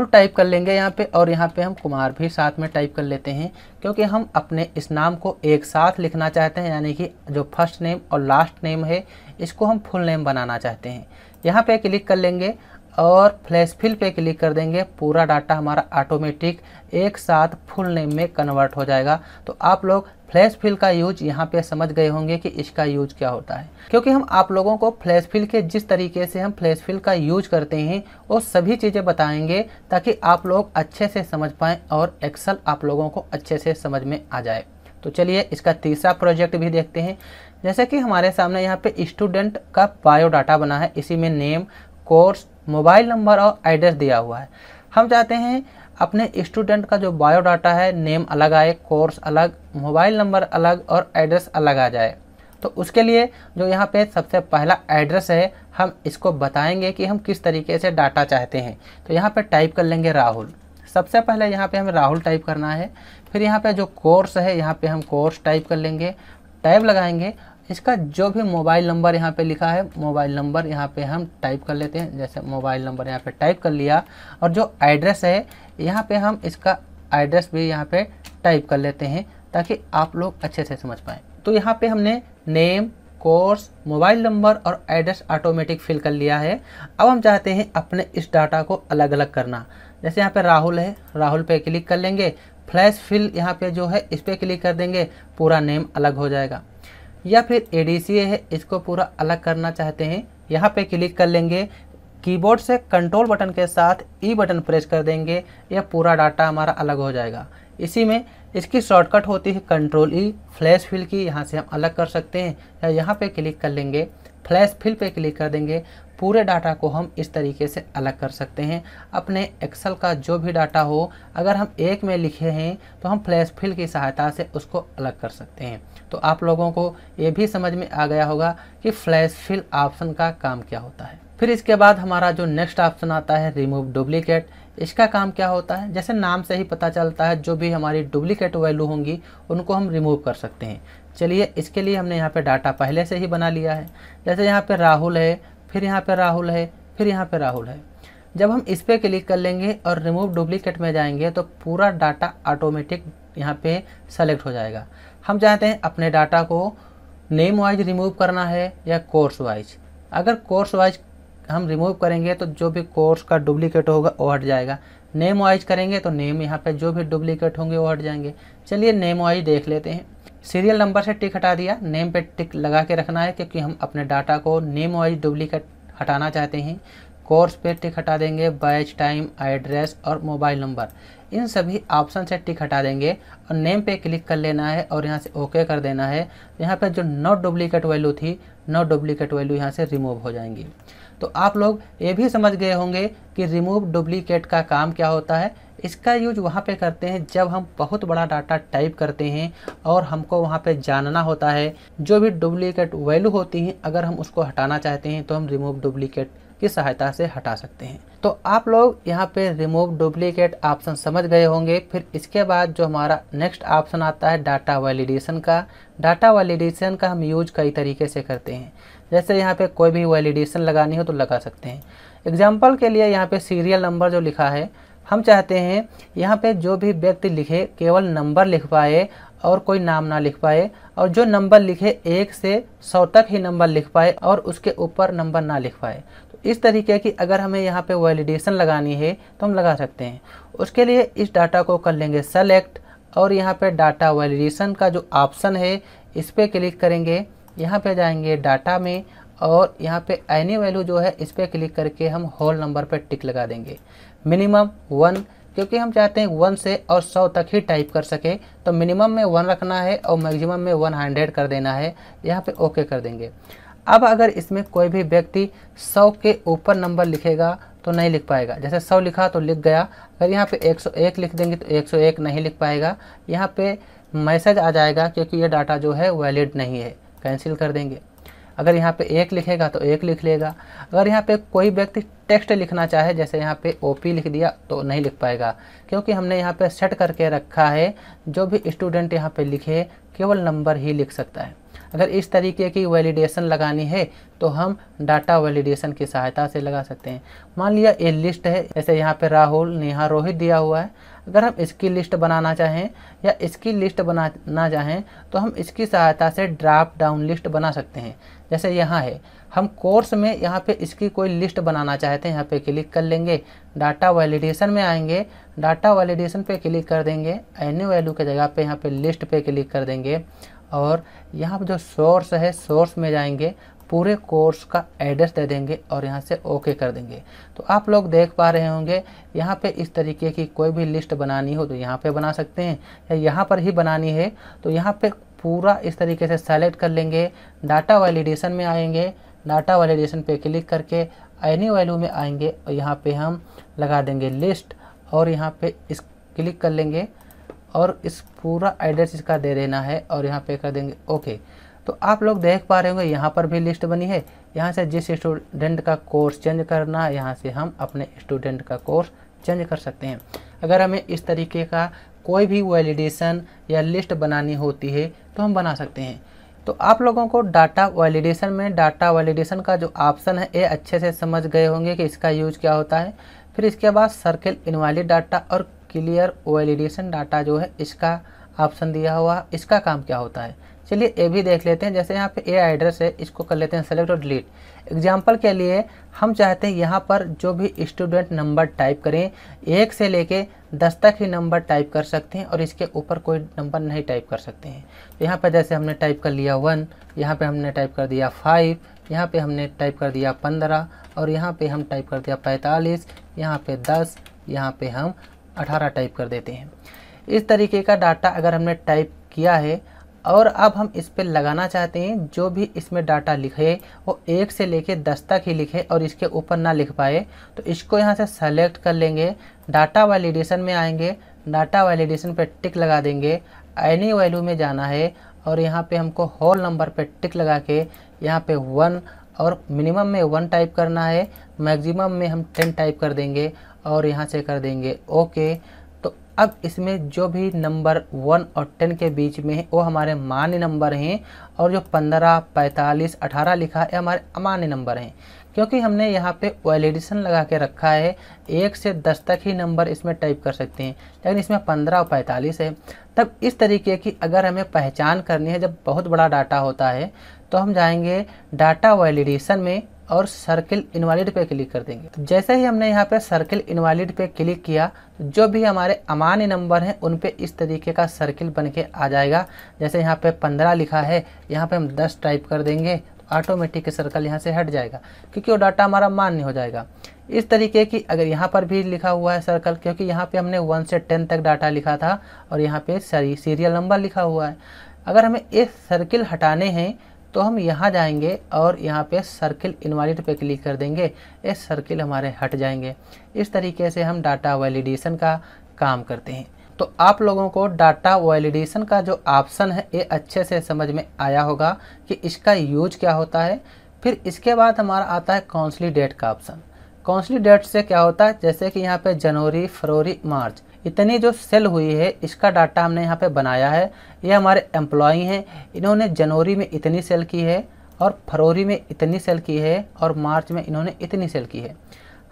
टाइप कर लेंगे यहाँ पे, और यहाँ पे हम कुमार भी साथ में टाइप कर लेते हैं, क्योंकि हम अपने इस नाम को एक साथ लिखना चाहते हैं, यानी कि जो फर्स्ट नेम और लास्ट नेम है इसको हम फुल नेम बनाना चाहते हैं। यहाँ पे क्लिक कर लेंगे और फ्लैश फिल पे क्लिक कर देंगे, पूरा डाटा हमारा ऑटोमेटिक एक साथ फुल नेम में कन्वर्ट हो जाएगा। तो आप लोग फ्लैश फिल का यूज यहाँ पे समझ गए होंगे कि इसका यूज क्या होता है, क्योंकि हम आप लोगों को फ्लैश फिल के जिस तरीके से हम फ्लैश फिल का यूज करते हैं वो सभी चीज़ें बताएंगे, ताकि आप लोग अच्छे से समझ पाएँ और एक्सेल आप लोगों को अच्छे से समझ में आ जाए। तो चलिए इसका तीसरा प्रोजेक्ट भी देखते हैं। जैसे कि हमारे सामने यहाँ पे स्टूडेंट का बायोडाटा बना है, इसी में नेम, कोर्स, मोबाइल नंबर और एड्रेस दिया हुआ है। हम चाहते हैं अपने स्टूडेंट का जो बायोडाटा है, नेम अलग आए, कोर्स अलग, मोबाइल नंबर अलग और एड्रेस अलग आ जाए। तो उसके लिए जो यहाँ पे सबसे पहला एड्रेस है, हम इसको बताएंगे कि हम किस तरीके से डाटा चाहते हैं। तो यहाँ पे टाइप कर लेंगे राहुल। सबसे पहले यहाँ पे हमें राहुल टाइप करना है। फिर यहाँ पे जो कोर्स है, यहाँ पे हम कोर्स टाइप कर लेंगे, टैब लगाएंगे। इसका जो भी मोबाइल नंबर यहाँ पे लिखा है, मोबाइल नंबर यहाँ पे हम टाइप कर लेते हैं। जैसे मोबाइल नंबर यहाँ पे टाइप कर लिया, और जो एड्रेस है यहाँ पे हम इसका एड्रेस भी यहाँ पे टाइप कर लेते हैं, ताकि आप लोग अच्छे से समझ पाएँ। तो यहाँ पे हमने नेम, कोर्स, मोबाइल नंबर और एड्रेस ऑटोमेटिक फिल कर लिया है। अब हम चाहते हैं अपने इस डाटा को अलग अलग करना। जैसे यहाँ पे राहुल है, राहुल पे क्लिक कर लेंगे, फ्लैश फिल यहाँ पे जो है इस पर क्लिक कर देंगे, पूरा नेम अलग हो जाएगा। या फिर ADCA है, इसको पूरा अलग करना चाहते हैं, यहाँ पे क्लिक कर लेंगे, कीबोर्ड से कंट्रोल बटन के साथ E बटन प्रेस कर देंगे, यह पूरा डाटा हमारा अलग हो जाएगा। इसी में इसकी शॉर्टकट होती है कंट्रोल E, फ्लैश फिल की, यहाँ से हम अलग कर सकते हैं। या यहाँ पे क्लिक कर लेंगे, फ्लैश फिल पे क्लिक कर देंगे, पूरे डाटा को हम इस तरीके से अलग कर सकते हैं। अपने एक्सेल का जो भी डाटा हो, अगर हम एक में लिखे हैं तो हम फ्लैश फिल की सहायता से उसको अलग कर सकते हैं। तो आप लोगों को ये भी समझ में आ गया होगा कि फ्लैश फिल ऑप्शन का काम क्या होता है। फिर इसके बाद हमारा जो नेक्स्ट ऑप्शन आता है रिमूव डुप्लीकेट। इसका काम क्या होता है, जैसे नाम से ही पता चलता है, जो भी हमारी डुप्लीकेट वैल्यू होंगी उनको हम रिमूव कर सकते हैं। चलिए इसके लिए हमने यहाँ पे डाटा पहले से ही बना लिया है। जैसे यहाँ पे राहुल है, फिर यहाँ पे राहुल है, फिर यहाँ पे राहुल है। जब हम इस पर क्लिक कर लेंगे और रिमूव डुप्लीकेट में जाएंगे तो पूरा डाटा ऑटोमेटिक यहाँ पे सेलेक्ट हो जाएगा। हम चाहते हैं अपने डाटा को नेम वाइज रिमूव करना है या कोर्स वाइज। अगर कोर्स वाइज हम रिमूव करेंगे तो जो भी कोर्स का डुप्लीकेट होगा वो हट जाएगा। नेम वाइज करेंगे तो नेम यहाँ पे जो भी डुप्लीकेट होंगे वो हट जाएंगे। चलिए नेम वाइज देख लेते हैं। सीरियल नंबर से टिक हटा दिया, नेम पे टिक लगा के रखना है, क्योंकि हम अपने डाटा को नेम वाइज डुप्लीकेट हटाना चाहते हैं। कोर्स पे टिक हटा देंगे, बैच, टाइम, एड्रेस और मोबाइल नंबर, इन सभी ऑप्शन से टिक हटा देंगे और नेम पे क्लिक कर लेना है और यहाँ से ओके कर देना है। यहाँ पे जो नॉट डुप्लीकेट वैल्यू थी, नॉट डुप्लीकेट वैल्यू यहाँ से रिमूव हो जाएंगी। तो आप लोग ये भी समझ गए होंगे कि रिमूव डुप्लीकेट का काम क्या होता है। इसका यूज वहाँ पे करते हैं जब हम बहुत बड़ा डाटा टाइप करते हैं और हमको वहाँ पे जानना होता है जो भी डुप्लीकेट वैल्यू होती हैं, अगर हम उसको हटाना चाहते हैं तो हम रिमूव डुप्लीकेट की सहायता से हटा सकते हैं। तो आप लोग यहाँ पे रिमूव डुप्लीकेट ऑप्शन समझ गए होंगे। फिर इसके बाद जो हमारा नेक्स्ट ऑप्शन आता है डाटा वैलिडेशन का। डाटा वैलिडेशन का हम यूज कई तरीके से करते हैं। जैसे यहाँ पे कोई भी वैलिडेशन लगानी हो तो लगा सकते हैं। एग्जाम्पल के लिए यहाँ पे सीरियल नंबर जो लिखा है, हम चाहते हैं यहाँ पे जो भी व्यक्ति लिखे केवल नंबर लिख पाए और कोई नाम ना लिख पाए, और जो नंबर लिखे 1 से 100 तक ही नंबर लिख पाए और उसके ऊपर नंबर ना लिख पाए। तो इस तरीके की अगर हमें यहाँ पे वैलिडेशन लगानी है तो हम लगा सकते हैं। उसके लिए इस डाटा को कर लेंगे सेलेक्ट और यहाँ पे डाटा वैलिडेशन का जो ऑप्शन है इस पर क्लिक करेंगे। यहाँ पे जाएंगे डाटा में और यहाँ पे एनी वैल्यू जो है इस पर क्लिक करके हम होल नंबर पे टिक लगा देंगे। मिनिमम 1, क्योंकि हम चाहते हैं 1 से और 100 तक ही टाइप कर सके, तो मिनिमम में 1 रखना है और मैक्सिमम में 100 कर देना है। यहाँ पे ओके कर देंगे। अब अगर इसमें कोई भी व्यक्ति 100 के ऊपर नंबर लिखेगा तो नहीं लिख पाएगा। जैसे 100 लिखा तो लिख गया, अगर यहाँ पे 101 लिख देंगे तो 101 नहीं लिख पाएगा। यहाँ पे मैसेज आ जाएगा क्योंकि ये डाटा जो है वैलिड नहीं है, कैंसिल कर देंगे। अगर यहाँ पे 1 लिखेगा तो 1 लिख लेगा। अगर यहाँ पे कोई व्यक्ति टेक्स्ट लिखना चाहे, जैसे यहाँ पे ओपी लिख दिया तो नहीं लिख पाएगा, क्योंकि हमने यहाँ पे सेट करके रखा है जो भी स्टूडेंट यहाँ पे लिखे केवल नंबर ही लिख सकता है। अगर इस तरीके की वैलिडेशन लगानी है तो हम डाटा वैलिडेशन की सहायता से लगा सकते हैं। मान लिया ये लिस्ट है, जैसे यहाँ पे राहुल, नेहा, रोहित दिया हुआ है। अगर हम इसकी लिस्ट बनाना चाहें या इसकी लिस्ट बनाना चाहें तो हम इसकी सहायता से ड्रॉप डाउन लिस्ट बना सकते हैं। जैसे यहाँ है, हम कोर्स में यहाँ पे इसकी कोई लिस्ट बनाना चाहते हैं, यहाँ पे क्लिक कर लेंगे, डाटा वैलिडेशन में आएंगे, डाटा वैलिडेशन पे क्लिक कर देंगे, एनी वैल्यू के जगह पे यहाँ पे लिस्ट पे क्लिक कर देंगे और यहाँ पर जो सोर्स है सोर्स में जाएंगे, पूरे कोर्स का एड्रेस दे देंगे और यहाँ से ओके कर देंगे। तो आप लोग देख पा रहे होंगे यहाँ पे इस तरीके की कोई भी लिस्ट बनानी हो तो यहाँ पे बना सकते हैं, या यहाँ पर ही बनानी है तो यहाँ पे पूरा इस तरीके से सेलेक्ट कर लेंगे। डाटा वैलिडेशन में आएंगे, डाटा वैलिडेशन पे क्लिक करके एनी वैल्यू में आएंगे और यहाँ पे हम लगा देंगे लिस्ट और यहाँ पे इस क्लिक कर लेंगे और इस पूरा एड्रेस इसका दे देना है और यहाँ पे कर देंगे ओके। तो आप लोग देख पा रहे होंगे यहाँ पर भी लिस्ट बनी है। यहाँ से जिस स्टूडेंट का कोर्स चेंज करना है, यहाँ से हम अपने स्टूडेंट का कोर्स चेंज कर सकते हैं। अगर हमें इस तरीके का कोई भी वैलिडेशन या लिस्ट बनानी होती है तो हम बना सकते हैं। तो आप लोगों को डाटा वैलिडेशन में डाटा वैलिडेशन का जो ऑप्शन है ये अच्छे से समझ गए होंगे कि इसका यूज क्या होता है। फिर इसके बाद सर्किल इनवैलिड डाटा और क्लियर वैलिडेशन डाटा जो है इसका ऑप्शन दिया हुआ, इसका काम क्या होता है चलिए ये भी देख लेते हैं। जैसे यहाँ पे ए एड्रेस है, इसको कर लेते हैं सेलेक्ट और डिलीट। एग्जाम्पल के लिए हम चाहते हैं यहाँ पर जो भी स्टूडेंट नंबर टाइप करें 1 से लेके 10 तक ही नंबर टाइप कर सकते हैं और इसके ऊपर कोई नंबर नहीं टाइप कर सकते हैं। तो यहाँ पर जैसे हमने टाइप कर लिया 1, यहाँ पे हमने टाइप कर दिया 5, यहाँ पे हमने टाइप कर दिया 15 और यहाँ पे हम टाइप कर दिया 45, यहाँ पे 10, यहाँ पे हम 18 टाइप कर देते हैं। इस तरीके का डाटा अगर हमने टाइप किया है और अब हम इस पर लगाना चाहते हैं जो भी इसमें डाटा लिखे वो 1 से लेके 10 तक ही लिखे और इसके ऊपर ना लिख पाए, तो इसको यहाँ से सेलेक्ट कर लेंगे, डाटा वैलिडेशन में आएंगे, डाटा वैलिडेशन पे टिक लगा देंगे, एनी वैल्यू में जाना है और यहाँ पे हमको होल नंबर पे टिक लगा के यहाँ पे 1 और मिनिमम में 1 टाइप करना है, मैक्सिमम में हम 10 टाइप कर देंगे और यहाँ से कर देंगे ओके। तो अब इसमें जो भी नंबर 1 और 10 के बीच में है वो हमारे मान्य नंबर हैं और जो 15, 45, 18 लिखा है हमारे अमान्य नंबर हैं, क्योंकि हमने यहाँ पे वैलिडेशन लगा के रखा है 1 से 10 तक ही नंबर इसमें टाइप कर सकते हैं, लेकिन इसमें 15 और 45 है। तब इस तरीके की अगर हमें पहचान करनी है जब बहुत बड़ा डाटा होता है तो हम जाएंगे डाटा वैलिडेशन में और सर्किल इनवैलिड पे क्लिक कर देंगे। तो जैसे ही हमने यहाँ पे सर्किल इनवैलिड पे क्लिक किया तो जो भी हमारे अमान्य नंबर हैं उन पे इस तरीके का सर्किल बन के आ जाएगा। जैसे यहाँ पे 15 लिखा है, यहाँ पे हम 10 टाइप कर देंगे तो ऑटोमेटिक सर्कल यहाँ से हट जाएगा क्योंकि वो डाटा हमारा मान्य हो जाएगा। इस तरीके की अगर यहाँ पर भी लिखा हुआ है सर्कल, क्योंकि यहाँ पे हमने 1 से 10 तक डाटा लिखा था और यहाँ पे सीरियल नंबर लिखा हुआ है। अगर हमें ये सर्किल हटाने हैं तो हम यहाँ जाएंगे और यहाँ पे सर्किल इनवैलिड पे क्लिक कर देंगे, ये सर्किल हमारे हट जाएंगे। इस तरीके से हम डाटा वैलिडेशन का काम करते हैं। तो आप लोगों को डाटा वैलिडेशन का जो ऑप्शन है ये अच्छे से समझ में आया होगा कि इसका यूज क्या होता है। फिर इसके बाद हमारा आता है कंसोलिडेट का ऑप्शन। कंसोलिडेट से क्या होता है, जैसे कि यहाँ पे जनवरी, फरवरी, मार्च इतनी जो सेल हुई है इसका डाटा हमने यहाँ पे बनाया है। ये हमारे एम्प्लॉई हैं, इन्होंने जनवरी में इतनी सेल की है और फरवरी में इतनी सेल की है और मार्च में इन्होंने इतनी सेल की है।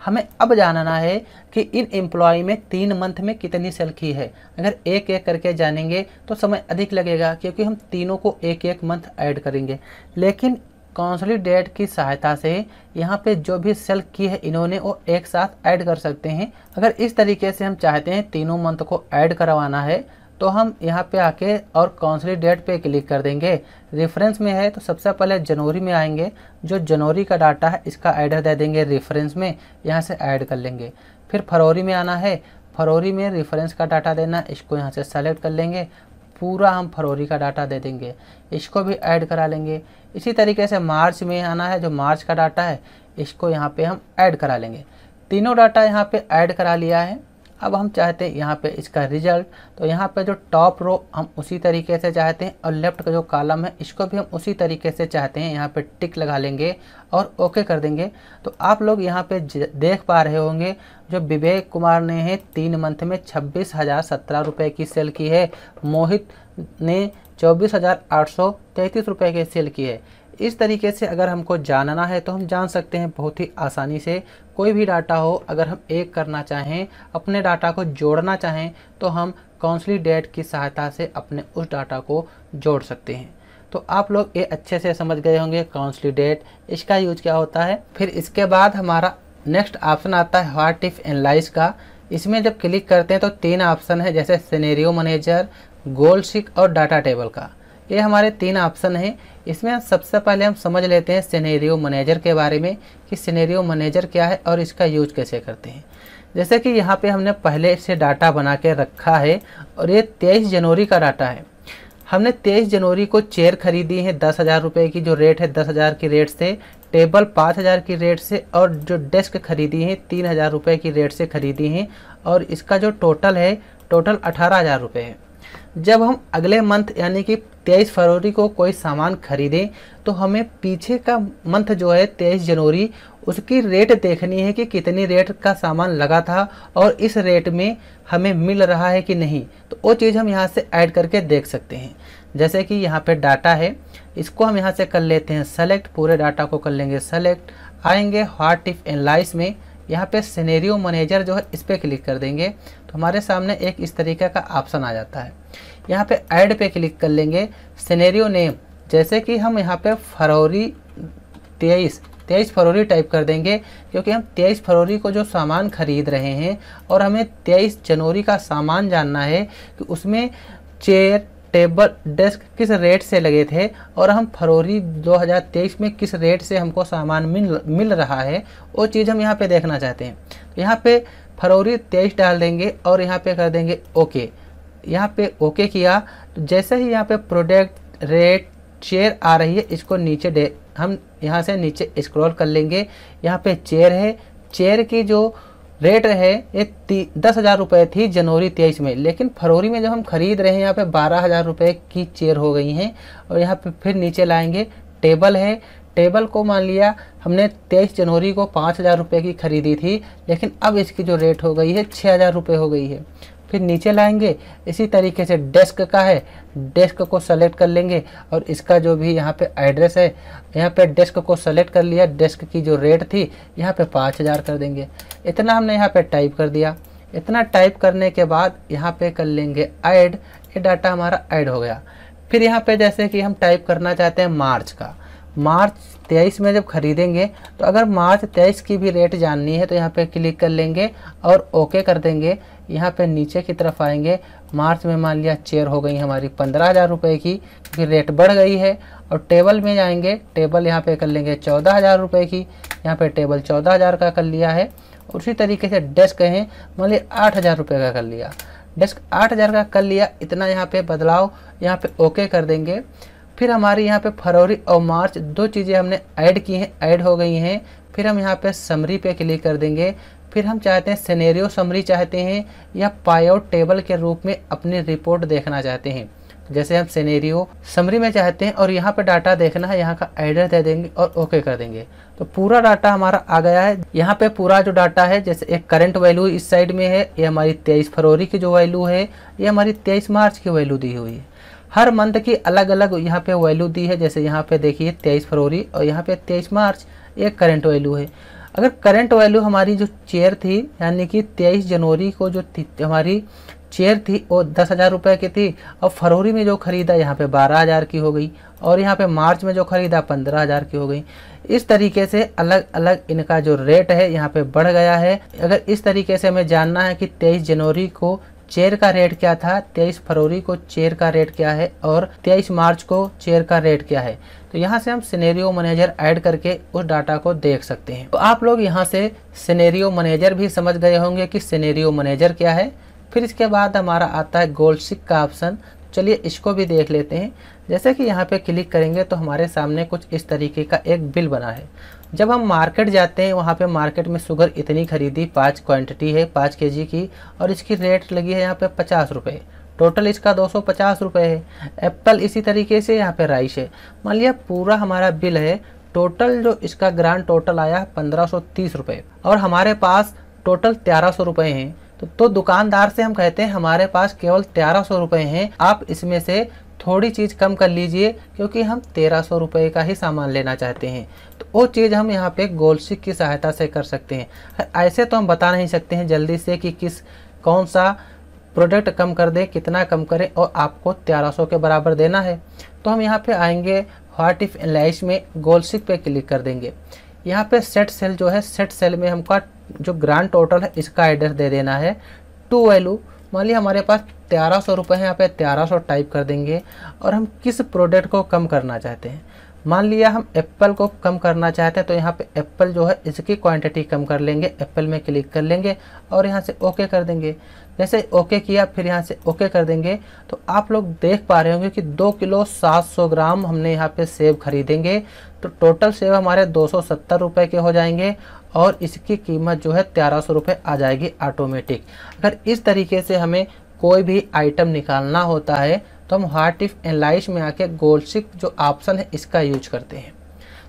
हमें अब जानना है कि इन एम्प्लॉय में 3 मंथ में कितनी सेल की है। अगर एक एक करके जानेंगे तो समय अधिक लगेगा क्योंकि हम तीनों को एक एक मंथ ऐड करेंगे, लेकिन कंसोलिडेट की सहायता से यहाँ पे जो भी सेल की है इन्होंने वो एक साथ ऐड कर सकते हैं। अगर इस तरीके से हम चाहते हैं तीनों मंथ को ऐड करवाना है तो हम यहाँ पे आके और कौन सी डेट पे क्लिक कर देंगे। रेफरेंस में है तो सबसे पहले जनवरी में आएंगे, जो जनवरी का डाटा है इसका एड्रेस दे देंगे रेफरेंस में, यहाँ से ऐड कर लेंगे। फिर फरवरी में आना है, फरवरी में रेफरेंस का डाटा देना, इसको यहाँ से सेलेक्ट कर लेंगे, पूरा हम फरवरी का डाटा दे देंगे, इसको भी ऐड करा लेंगे। इसी तरीके से मार्च में आना है, जो मार्च का डाटा है इसको यहाँ पे हम ऐड करा लेंगे। तीनों डाटा यहाँ पे ऐड करा लिया है। अब हम चाहते हैं यहाँ पे इसका रिजल्ट, तो यहाँ पे जो टॉप रो हम उसी तरीके से चाहते हैं और लेफ्ट का जो कॉलम है इसको भी हम उसी तरीके से चाहते हैं। यहाँ पे टिक लगा लेंगे और ओके कर देंगे। तो आप लोग यहाँ पे देख पा रहे होंगे जो विवेक कुमार ने है 3 मंथ में 26,017 रुपये की सेल की है, मोहित ने 24,833 रुपये की सेल की है। इस तरीके से अगर हमको जानना है तो हम जान सकते हैं बहुत ही आसानी से। कोई भी डाटा हो, अगर हम एक करना चाहें, अपने डाटा को जोड़ना चाहें, तो हम काउंसली डेट की सहायता से अपने उस डाटा को जोड़ सकते हैं। तो आप लोग ये अच्छे से समझ गए होंगे काउंसली डेट, इसका यूज क्या होता है। फिर इसके बाद हमारा नेक्स्ट ऑप्शन आता है व्हाट इफ एनालाइज का। इसमें जब क्लिक करते हैं तो 3 ऑप्शन है, जैसे सिनेरियो मैनेजर, गोल सीक और डाटा टेबल का। ये हमारे 3 ऑप्शन हैं। इसमें सबसे पहले हम समझ लेते हैं सिनेरियो मैनेजर के बारे में कि सिनेरियो मैनेजर क्या है और इसका यूज कैसे करते हैं। जैसे कि यहाँ पे हमने पहले से डाटा बना के रखा है और ये 23 जनवरी का डाटा है। हमने 23 जनवरी को चेयर खरीदी है 10,000 रुपये की, जो रेट है 10,000 की रेट से, टेबल 5,000 की रेट से, और जो डेस्क खरीदी है 3,000 रुपये की रेट से खरीदी है, और इसका जो टोटल है टोटल 18,000 रुपये है। जब हम अगले मंथ यानी कि 23 फरवरी को कोई सामान खरीदें तो हमें पीछे का मंथ जो है 23 जनवरी उसकी रेट देखनी है कि कितनी रेट का सामान लगा था और इस रेट में हमें मिल रहा है कि नहीं। तो वो चीज़ हम यहाँ से ऐड करके देख सकते हैं। जैसे कि यहाँ पे डाटा है, इसको हम यहाँ से कर लेते हैं सेलेक्ट, पूरे डाटा को कर लेंगे सेलेक्ट। आएंगे व्हाट इफ एनालाइज में, यहाँ पे सिनेरियो मैनेजर जो है इस पर क्लिक कर देंगे तो हमारे सामने एक इस तरीके का ऑप्शन आ जाता है। यहाँ पे ऐड पे क्लिक कर लेंगे, सिनेरियो नेम, जैसे कि हम यहाँ पे फरवरी 23 फरवरी टाइप कर देंगे, क्योंकि हम 23 फरवरी को जो सामान खरीद रहे हैं और हमें 23 जनवरी का सामान जानना है कि उसमें चेयर, टेबल, डेस्क किस रेट से लगे थे और हम फरवरी 2023 में किस रेट से हमको सामान मिल रहा है, वो चीज़ हम यहाँ पे देखना चाहते हैं। तो यहाँ पे फरवरी 23 डाल देंगे और यहाँ पे कर देंगे ओके। यहाँ पे ओके किया तो जैसे ही यहाँ पे प्रोडक्ट रेट चेयर आ रही है, इसको नीचे हम यहाँ से नीचे स्क्रॉल कर लेंगे। यहाँ पे चेयर है, चेयर की जो रेट है ये 10,000 रुपये थी जनवरी 23 में, लेकिन फरवरी में जब हम खरीद रहे हैं यहाँ पे 12,000 रुपये की चेयर हो गई हैं। और यहाँ पे फिर नीचे लाएंगे, टेबल है, टेबल को मान लिया हमने 23 जनवरी को 5,000 रुपये की खरीदी थी, लेकिन अब इसकी जो रेट हो गई है 6,000 रुपये हो गई है। फिर नीचे लाएंगे, इसी तरीके से डेस्क का है, डेस्क को सेलेक्ट कर लेंगे और इसका जो भी यहाँ पे एड्रेस है, यहाँ पे डेस्क को सेलेक्ट कर लिया, डेस्क की जो रेट थी यहाँ पे 5,000 कर देंगे। इतना हमने यहाँ पे टाइप कर दिया। इतना टाइप करने के बाद यहाँ पे कर लेंगे ऐड, ये डाटा हमारा ऐड हो गया। फिर यहाँ पे जैसे कि हम टाइप करना चाहते हैं मार्च का, मार्च 23 में जब खरीदेंगे तो अगर मार्च 23 की भी रेट जाननी है तो यहाँ पे क्लिक कर लेंगे और ओके कर देंगे। यहाँ पे नीचे की तरफ आएंगे, मार्च में मान लिया चेयर हो गई हमारी 15,000 रुपये की, क्योंकि रेट बढ़ गई है। और टेबल में जाएंगे, टेबल यहाँ पे कर लेंगे 14,000 रुपये की, यहाँ पे टेबल 14,000 का कर लिया है। उसी तरीके से डेस्क है, मान लिया 8,000 रुपये का कर लिया, डेस्क 8,000 का कर लिया। इतना यहाँ पे बदलाव, यहाँ पे ओके कर देंगे। फिर हमारी यहाँ पे फरवरी और मार्च 2 चीज़ें हमने ऐड की हैं, ऐड हो गई हैं। फिर हम यहाँ पे समरी पे क्लिक कर देंगे। फिर हम चाहते हैं सिनेरियो समरी चाहते हैं या पाई आउट टेबल के रूप में अपनी रिपोर्ट देखना चाहते हैं। जैसे हम सिनेरियो समरी में चाहते हैं और यहाँ पे डाटा देखना है, यहाँ का एड्रेस दे देंगे और ओके कर देंगे। तो पूरा डाटा हमारा आ गया है। यहाँ पे पूरा जो डाटा है, जैसे एक करंट वैल्यू इस साइड में है, ये हमारी 23 फरवरी की जो वैल्यू है, ये हमारी 23 मार्च की वैल्यू दी हुई है। हर मंथ की अलग अलग यहाँ पे वैल्यू दी है। जैसे यहाँ पे देखिए 23 फरवरी और यहाँ पे 23 मार्च, ये करंट वैल्यू है। अगर करंट वैल्यू हमारी जो चेयर थी, यानी कि 23 जनवरी को जो हमारी चेयर थी वो 10,000 रुपये की थी, और फरवरी में जो खरीदा यहाँ पे 12,000 की हो गई, और यहाँ पे मार्च में जो खरीदा 15,000 की हो गई। इस तरीके से अलग अलग इनका जो रेट है यहाँ पे बढ़ गया है। अगर इस तरीके से हमें जानना है कि 23 जनवरी को चेयर का रेट क्या था, 23 फरवरी को चेयर का रेट क्या है और 23 मार्च को चेयर का रेट क्या है। तो यहाँ से हम सिनेरियो मैनेजर ऐड करके उस डाटा को देख सकते हैं। तो आप लोग यहाँ से सिनेरियो मैनेजर भी समझ गए होंगे कि सिनेरियो मैनेजर क्या है। फिर इसके बाद हमारा आता है गोल्डसिक का ऑप्शन। चलिए इसको भी देख लेते हैं। जैसे कि यहाँ पे क्लिक करेंगे तो हमारे सामने कुछ इस तरीके का एक बिल बना है। जब हम मार्केट जाते हैं, वहाँ पे मार्केट में शुगर इतनी खरीदी, 5 क्वांटिटी है 5 kg की, और इसकी रेट लगी है यहाँ पे 50 रुपये। टोटल इसका 250 रुपये है। एप्पल इसी तरीके से यहाँ पे राइस है। मान लिया पूरा हमारा बिल है, टोटल जो इसका ग्रांड टोटल आया 1530 रुपये, और हमारे पास टोटल 1300 रुपये हैं। तो दुकानदार से हम कहते हैं हमारे पास केवल 1300 रुपये हैं, आप इसमें से थोड़ी चीज़ कम कर लीजिए, क्योंकि हम 1300 रुपये का ही सामान लेना चाहते हैं। तो वो चीज़ हम यहाँ पे गोल्डसिक की सहायता से कर सकते हैं। ऐसे तो हम बता नहीं सकते हैं जल्दी से कि कौन सा प्रोडक्ट कम कर दें, कितना कम करें और आपको 1300 के बराबर देना है। तो हम यहाँ पे आएंगे व्हाट इफ एनालाइज में, गोल्डसिक पे क्लिक कर देंगे। यहाँ पे सेट सेल जो है, सेट सेल में हमका जो ग्रांड टोटल है इसका एड्रेस दे देना है टू वैल्यू। मान लिया हमारे पास 1300 रुपये है, यहाँ पे 1300 टाइप कर देंगे। और हम किस प्रोडक्ट को कम करना चाहते हैं, मान लिया हम एप्पल को कम करना चाहते हैं, तो यहाँ पे एप्पल जो है इसकी क्वांटिटी कम कर लेंगे, एप्पल में क्लिक कर लेंगे और यहाँ से ओके कर देंगे। जैसे ओके किया, फिर यहाँ से ओके कर देंगे, तो आप लोग देख पा रहे होंगे कि 2 किलो 700 ग्राम हमने यहाँ पे सेब खरीदेंगे। तो टोटल सेब हमारे 270 रुपये के हो जाएंगे और इसकी कीमत जो है 1300 रुपये आ जाएगी ऑटोमेटिक। अगर इस तरीके से हमें कोई भी आइटम निकालना होता है तो हम व्हाट इफ एनालाइज में आके गोल्डसिक जो ऑप्शन है इसका यूज करते हैं।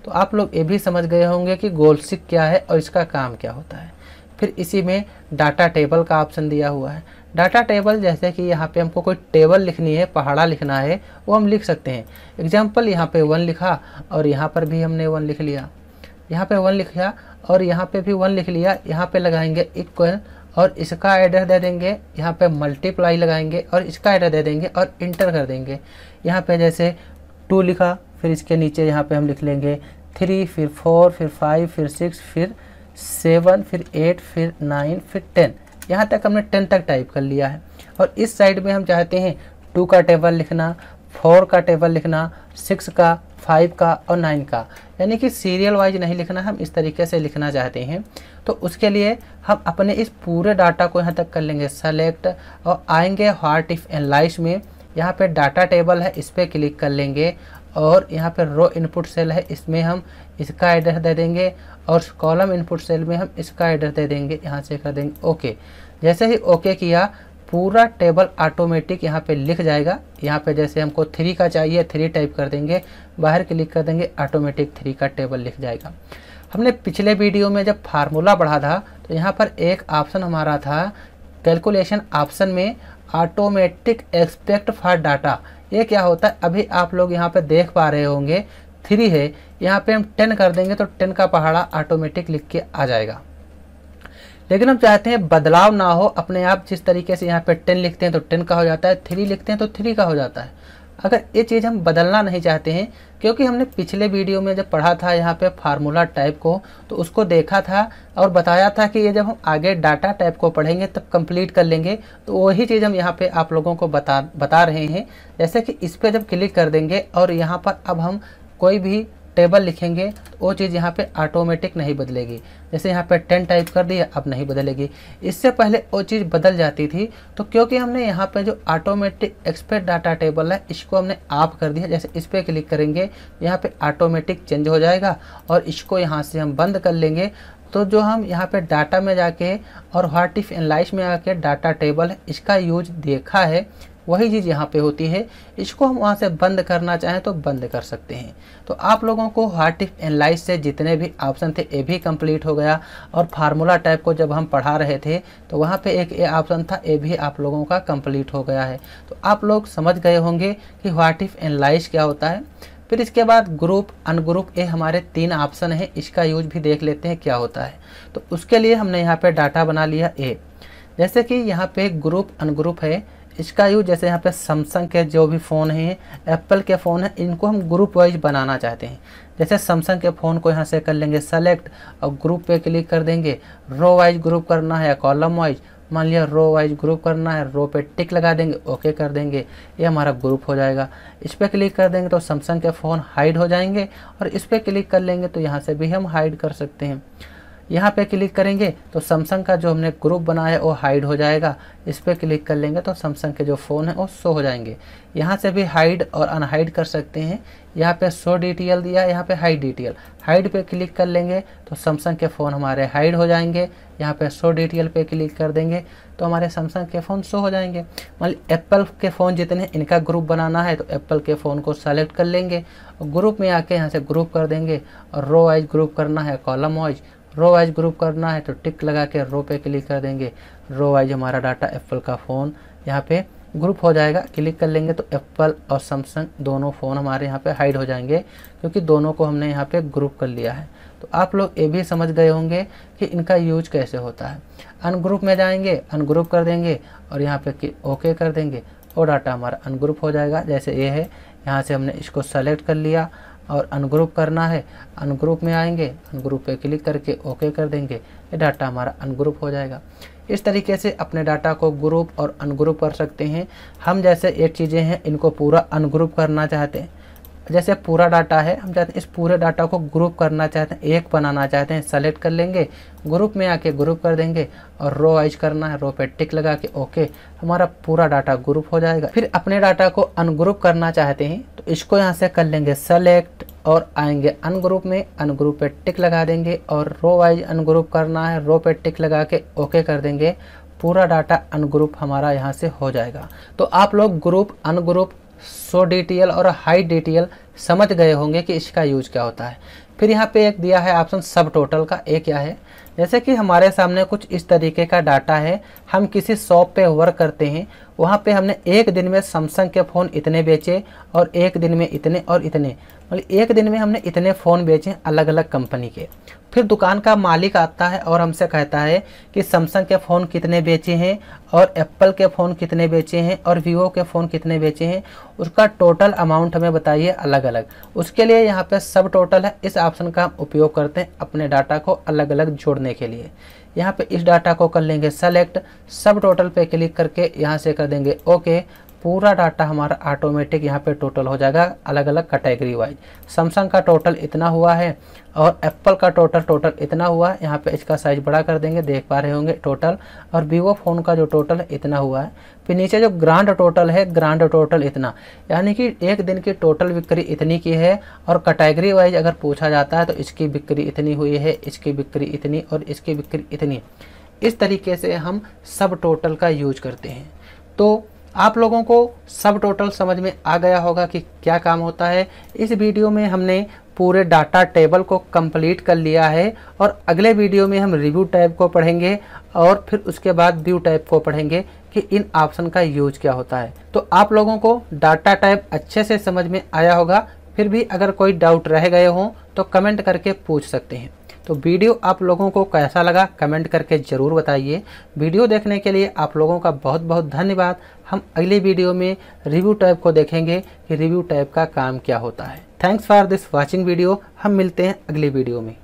तो आप लोग ये भी समझ गए होंगे कि गोल्डसिक क्या है और इसका काम क्या होता है। फिर इसी में डाटा टेबल का ऑप्शन दिया हुआ है। डाटा टेबल जैसे कि यहाँ पे हमको कोई टेबल लिखनी है, पहाड़ा लिखना है, वो हम लिख सकते हैं। एग्जाम्पल यहाँ पे 1 लिखा और यहाँ पर भी हमने 1 लिख लिया, यहाँ पे 1 लिखा और यहाँ पे भी 1 लिख लिया। यहाँ पे लगाएंगे इक्वल और इसका एड्रेस दे देंगे, यहाँ पे मल्टीप्लाई लगाएंगे और इसका एड्रेस दे देंगे और इंटर कर देंगे। यहाँ पे जैसे 2 लिखा, फिर इसके नीचे यहाँ पे हम लिख लेंगे 3, फिर 4, फिर 5, फिर 6, फिर 7, फिर 8, फिर 9, फिर 10। यहाँ तक हमने 10 तक टाइप कर लिया है। और इस साइड में हम चाहते हैं 2 का टेबल लिखना, 4 का टेबल लिखना, 6 का, 5 का और 9 का, यानी कि सीरियल वाइज नहीं लिखना, हम इस तरीके से लिखना चाहते हैं। तो उसके लिए हम अपने इस पूरे डाटा को यहाँ तक कर लेंगे सेलेक्ट और आएंगे व्हाट इफ एनालाइज में। यहाँ पे डाटा टेबल है, इस पर क्लिक कर लेंगे और यहाँ पे रो इनपुट सेल है, इसमें हम इसका एड्रेस दे देंगे और कॉलम इनपुट सेल में हम इसका एड्रेस दे देंगे। यहाँ से कर देंगे ओके। जैसे ही ओके किया, पूरा टेबल ऑटोमेटिक यहाँ पे लिख जाएगा। यहाँ पे जैसे हमको 3 का चाहिए, 3 टाइप कर देंगे, बाहर क्लिक कर देंगे, ऑटोमेटिक 3 का टेबल लिख जाएगा। हमने पिछले वीडियो में जब फार्मूला पढ़ा था तो यहाँ पर एक ऑप्शन हमारा था कैलकुलेशन ऑप्शन में ऑटोमेटिक एक्सपेक्ट फॉर डाटा। ये क्या होता है, अभी आप लोग यहाँ पे देख पा रहे होंगे 3 है, यहाँ पे हम 10 कर देंगे तो 10 का पहाड़ा ऑटोमेटिक लिख के आ जाएगा। लेकिन हम चाहते हैं बदलाव ना हो, अपने आप जिस तरीके से यहाँ पे 10 लिखते हैं तो 10 का हो जाता है, 3 लिखते हैं तो 3 का हो जाता है। अगर ये चीज़ हम बदलना नहीं चाहते हैं, क्योंकि हमने पिछले वीडियो में जब पढ़ा था यहाँ पे फार्मूला टाइप को, तो उसको देखा था और बताया था कि ये जब हम आगे डाटा टाइप को पढ़ेंगे तब कंप्लीट कर लेंगे। तो वही चीज़ हम यहाँ पे आप लोगों को बता रहे हैं। जैसे कि इस पर जब क्लिक कर देंगे और यहाँ पर अब हम कोई भी टेबल लिखेंगे तो वो चीज़ यहाँ पे ऑटोमेटिक नहीं बदलेगी। जैसे यहाँ पे 10 टाइप कर दिया, अब नहीं बदलेगी। इससे पहले वो चीज़ बदल जाती थी, तो क्योंकि हमने यहाँ पे जो ऑटोमेटिक एक्सपेक्ट डाटा टेबल है इसको हमने ऑफ कर दिया। जैसे इस पर क्लिक करेंगे यहाँ पे ऑटोमेटिक चेंज हो जाएगा और इसको यहाँ से हम बंद कर लेंगे। तो जो हम यहाँ पे डाटा में जाके और व्हाट इफ एनालाइज में आके डाटा टेबल है इसका यूज देखा है, वही चीज़ यहाँ पे होती है। इसको हम वहाँ से बंद करना चाहें तो बंद कर सकते हैं। तो आप लोगों को व्हाट इफ एनालाइज से जितने भी ऑप्शन थे ये भी कंप्लीट हो गया। और फार्मूला टाइप को जब हम पढ़ा रहे थे तो वहाँ पे एक ये ऑप्शन था, ये भी आप लोगों का कंप्लीट हो गया है। तो आप लोग समझ गए होंगे कि व्हाट इफ एनालाइज क्या होता है। फिर इसके बाद ग्रुप अनग्रुप, ये हमारे 3 ऑप्शन है, इसका यूज भी देख लेते हैं क्या होता है। तो उसके लिए हमने यहाँ पे डाटा बना लिया ए। जैसे कि यहाँ पे ग्रुप अनग्रुप है, इसका यूज जैसे यहाँ पे सैमसंग के जो भी फ़ोन हैं, एप्पल के फ़ोन हैं, इनको हम ग्रुप वाइज बनाना चाहते हैं। जैसे सैमसंग के फ़ोन को यहाँ से कर लेंगे सेलेक्ट और ग्रुप पे क्लिक कर देंगे। रो वाइज ग्रुप करना है या कॉलम वाइज, मान लिया रो वाइज ग्रुप करना है, रो पे टिक लगा देंगे, ओके कर देंगे, ये हमारा ग्रुप हो जाएगा। इस पर क्लिक कर देंगे तो सैमसंग के फ़ोन हाइड हो जाएंगे, और इस पर क्लिक कर लेंगे तो यहाँ से भी हम हाइड कर सकते हैं। यहाँ पे क्लिक करेंगे तो सैमसंग का जो हमने ग्रुप बनाया है वो हाइड हो जाएगा। इस पर क्लिक कर लेंगे तो सैमसंग के जो फ़ोन है वो शो हो जाएंगे। यहाँ से भी हाइड और अनहाइड कर सकते हैं। यहाँ पे शो डिटेल दिया, यहाँ पे हाइड डिटेल, हाइड पे क्लिक कर लेंगे तो सैमसंग के फ़ोन हमारे हाइड हो जाएंगे। यहाँ पे शो डिटेल पे क्लिक कर देंगे तो हमारे सैमसंग के फ़ोन शो हो जाएंगे। मान ली एप्पल के फ़ोन जितने इनका ग्रुप बनाना है तो एप्पल के फ़ोन को सेलेक्ट कर लेंगे और ग्रुप में आके यहाँ से ग्रुप कर देंगे, और रो वाइज ग्रुप करना है, column wise, row wise group करना है तो टिक लगा के रो पे क्लिक कर देंगे। रो वाइज हमारा डाटा एप्पल का फ़ोन यहाँ पे ग्रुप हो जाएगा। क्लिक कर लेंगे तो एप्पल और सैमसंग दोनों फ़ोन हमारे यहाँ पे हाइड हो जाएंगे, क्योंकि दोनों को हमने यहाँ पे ग्रुप कर लिया है। तो आप लोग ये भी समझ गए होंगे कि इनका यूज कैसे होता है। अनग्रुप में जाएंगे, अनग्रुप कर देंगे और यहाँ पे ओके कर देंगे और डाटा हमारा अनग्रुप हो जाएगा। जैसे ये है, यहाँ से हमने इसको सेलेक्ट कर लिया और अनग्रुप करना है, अनग्रुप में आएंगे, अनग्रुप पे क्लिक करके ओके कर देंगे, ये डाटा हमारा अनग्रुप हो जाएगा। इस तरीके से अपने डाटा को ग्रुप और अनग्रुप कर सकते हैं हम। जैसे एक चीज़ें हैं, इनको पूरा अनग्रुप करना चाहते हैं, जैसे पूरा डाटा है, हम चाहते हैं इस पूरे डाटा को ग्रुप करना चाहते हैं, एक बनाना चाहते हैं, सेलेक्ट कर लेंगे, ग्रुप में आके ग्रुप कर देंगे और रो वाइज करना है, रो पे टिक लगा के ओके, हमारा पूरा डाटा ग्रुप हो जाएगा। फिर अपने डाटा को अनग्रुप करना चाहते हैं तो इसको यहाँ से कर लेंगे सेलेक्ट और आएंगे अनग्रुप में, अनग्रुप पे टिक लगा देंगे और रो वाइज अनग्रुप करना है, रो पे टिक लगा के ओके कर देंगे, पूरा डाटा अनग्रुप हमारा यहाँ से हो जाएगा। तो आप लोग ग्रुप, अनग्रुप, शो डिटेल और हाइड डिटेल समझ गए होंगे कि इसका यूज क्या होता है। फिर यहाँ पे एक दिया है ऑप्शन सब टोटल का। एक क्या है, जैसे कि हमारे सामने कुछ इस तरीके का डाटा है, हम किसी शॉप पे वर्क करते हैं, वहाँ पे हमने एक दिन में सैमसंग के फ़ोन इतने बेचे और एक दिन में इतने और इतने, मतलब एक दिन में हमने इतने फ़ोन बेचे अलग अलग कंपनी के। फिर दुकान का मालिक आता है और हमसे कहता है कि सैमसंग के फ़ोन कितने बेचे हैं और एप्पल के फ़ोन कितने बेचे हैं और वीवो के फ़ोन कितने बेचे हैं, उसका टोटल अमाउंट हमें बताइए अलग अलग। उसके लिए यहाँ पे सब टोटल है, इस ऑप्शन का हम उपयोग करते हैं अपने डाटा को अलग अलग जोड़ने के लिए। यहाँ पे इस डाटा को कर लेंगे सेलेक्ट, सब टोटल पे क्लिक करके यहाँ से कर देंगे ओके, पूरा डाटा हमारा ऑटोमेटिक यहाँ पे टोटल हो जाएगा अलग अलग कैटेगरी वाइज। सैमसंग का टोटल इतना हुआ है और एप्पल का टोटल इतना हुआ है, यहाँ पे इसका साइज बड़ा कर देंगे, देख पा रहे होंगे टोटल, और वीवो फ़ोन का जो टोटल है इतना हुआ है। फिर नीचे जो ग्रांड टोटल है, ग्रांड टोटल इतना, यानी कि एक दिन की टोटल बिक्री इतनी की है, और कैटेगरी वाइज अगर पूछा जाता है तो इसकी बिक्री इतनी हुई है, इसकी बिक्री इतनी और इसकी बिक्री इतनी। इस तरीके से हम सब टोटल का यूज करते हैं। तो आप लोगों को सब टोटल समझ में आ गया होगा कि क्या काम होता है। इस वीडियो में हमने पूरे डाटा टेबल को कंप्लीट कर लिया है, और अगले वीडियो में हम रिव्यू टैब को पढ़ेंगे और फिर उसके बाद व्यू टैब को पढ़ेंगे कि इन ऑप्शन का यूज क्या होता है। तो आप लोगों को डाटा टैब अच्छे से समझ में आया होगा। फिर भी अगर कोई डाउट रह गए हों तो कमेंट करके पूछ सकते हैं। तो वीडियो आप लोगों को कैसा लगा कमेंट करके ज़रूर बताइए। वीडियो देखने के लिए आप लोगों का बहुत बहुत धन्यवाद। हम अगली वीडियो में रिव्यू टैब को देखेंगे कि रिव्यू टैब का काम क्या होता है। Thanks for this watching video. हम मिलते हैं अगली वीडियो में।